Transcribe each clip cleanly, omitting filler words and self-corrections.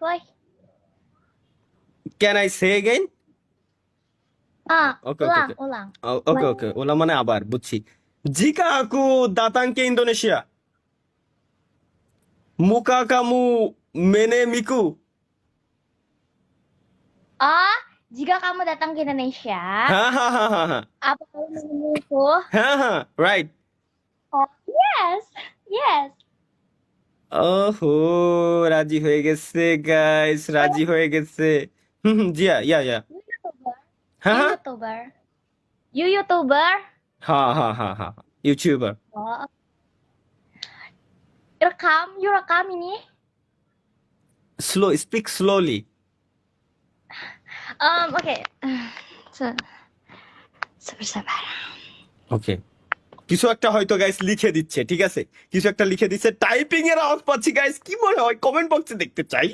boy. Can I say again? Okay, okay, okay. Ulang. Okay, okay. Ulang মানে আবার বুঝছি। Jika aku datang ke Indonesia, muka kamu menemiku. Oh, jika kamu datang ke Indonesia, Hahaha. apa kamu menemuiku? Haha. Right. Oh, yes. ওহো রাজি হয়ে গেছে guys, রাজি হয়ে গেছে। জি ইয়া ইয়া। You YouTuber. হ্যাঁ You হ্যাঁ YouTuber. You YouTuber. হ্যাঁ হ্যাঁ হ্যাঁ হ্যাঁ YouTuber. Oh, you rekam ini. Slow speak slowly. Oke. Sabar. ওকে, কিছু একটা হয়তো গাইস লিখে দিচ্ছে, ঠিক আছে, কিছু একটা লিখে দিচ্ছে, টাইপিং এর আওয়াজ পাচ্ছি গাইস, কি মনে হয় কমেন্ট বক্সে দেখতে চাই।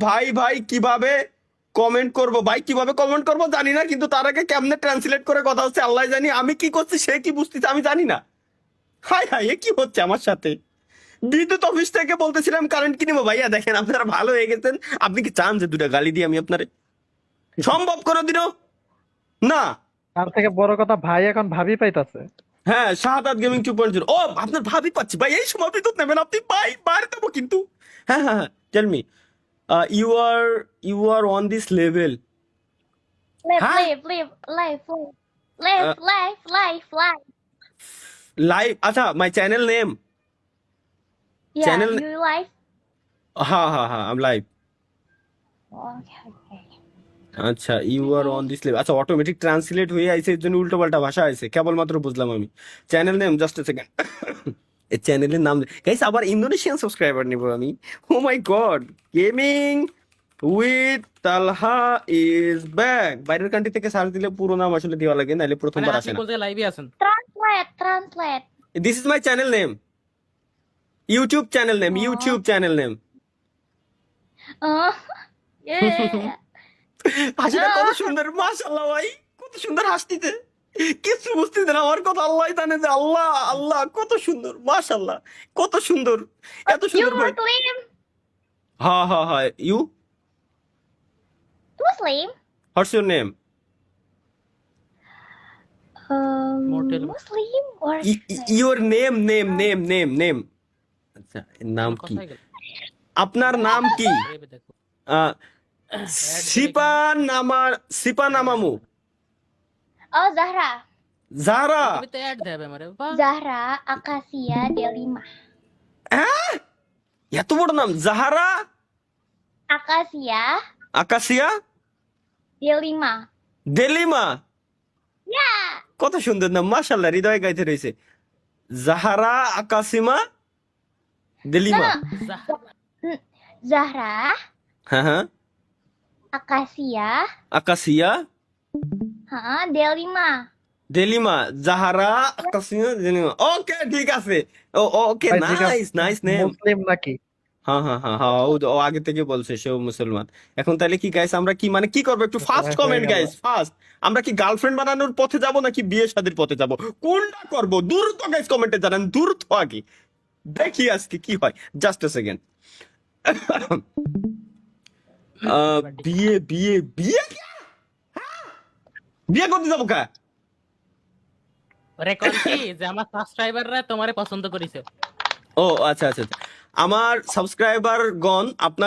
ভাই ভাই কিভাবে কমেন্ট করব, ভাই কিভাবে কমেন্ট করব জানি না, কিন্তু তার আগে কেমনে ট্রান্সলেট করে কথা হচ্ছে আল্লাহ জানি, আমি কি করছি সে কি বুঝতেছে আমি জানি না। হাই হাই এ কি হচ্ছে আমার সাথে। বিদ্যুৎ অফিস থেকে বলতেছিলাম কারেন্ট কিনবো, ভাইয়া দেখেন আপনারা ভালো হয়ে গেছেন, আপনি কি চান যে দুটা গালি দিই আমি আপনারে? সম্ভব কোনোদিনও না। তার থেকে বড় কথা ভাই এখন ভাবি পাইতাছে। হ্যাঁ, শাহাদাত গেমিং 2.0। ও আপনার ভাবি পাচ্ছি ভাই, এই সময় বিদ্যুৎ নেবেন আপনি ভাই, বাইরে দেবো কিন্তু। হ্যাঁ হ্যাঁ হ্যাঁ, tell me, you are on this level. Huh? Live. Live, আচ্ছা my channel name. Yeah, Channel. you live. হ্যাঁ হ্যাঁ হ্যাঁ আই লাইভ। Okay. আচ্ছা you are on this level, আচ্ছা অটোমেটিক ট্রান্সলেট হয়ে আইছে, এর জন্য উল্টো পাল্টা ভাষা আইছে, কেবলমাত্র বুঝলাম আমি। Channel name, just a second. এই চ্যানেলের নাম গাইস, আবার ইন্দোনেশিয়ান সাবস্ক্রাইবার নিব আমি। Oh my god, gaming with Talha is back. বাইরের কান্ট্রি থেকে সার্চ দিলে পুরো নাম আসলে দেওয়া লাগে, নাহলে প্রথমবার আসে না। লাইভে আছেন। Translate. This is my channel name, YouTube channel name, YouTube channel name. Yeah. হাসিটা কত সুন্দর, মাশাআল্লাহ ভাই, কত সুন্দর হাসতিতে, কিছু বুঝতেছে না আমার কথা, আল্লাহ জানে যে, আল্লাহ আল্লাহ কত সুন্দর, মাশাআল্লাহ কত সুন্দর, এত You সুন্দর ভাই। Muslim? হ্যাঁ হ্যাঁ হ্যাঁ, you Muslim? What's your name? Mortal. Muslim or your name name name name name, আচ্ছা নাম কি, আপনার নাম কি? সিপা নামামু। Oh, Zahra. জাহরা। তো অ্যাড দেবে আমারে বাহ। Zahra Akasia Delima. এত বড় নাম, জাহারা Akasia আকাশিয়া Delima. দেলিমা। Yeah. কত সুন্দর নাম, মাশাআল্লাহ, হৃদয় গাইতে রয়েছে। জাহারা আকাশিমা দেলিমা। Zahra হ্যাঁ হ্যাঁ, Akasia আকাশিয়া Delima. দেলিমা, জাহারা আকাশিয়া দেলিমা। ওকে ঠিক আছে, ওকে, ভাই, ঠিক আছে। Nice nice name. মুসলিম নাকি? হ্যাঁ হ্যাঁ হ্যাঁ হ্যাঁ, ও আগে থেকে বলছে সেও মুসলমান। এখন তাহলে কি গাইস, আমরা কি মানে কি করবো, একটু ফাস্ট হয়ে কমেন্ট গেল। Guys, fast. আমরা কি গার্লফ্রেন্ড বানানোর পথে যাব নাকি বিয়ে শাদীর পথে যাব, কোনটা করবো? দ্রুত গাইস কমেন্টে জানান, দ্রুত আগে দেখি আজকে কি হয়। Just a second. বিয়ে বিয়ে বিয়ে বিয়ে করতে যাবো কা? রেকর্ড কি যে আমার সাবস্ক্রাইবাররা তোমারে পছন্দ করেছে। ও আচ্ছা আচ্ছা আচ্ছা, আমার সাবস্ক্রাইবার গণ আপনার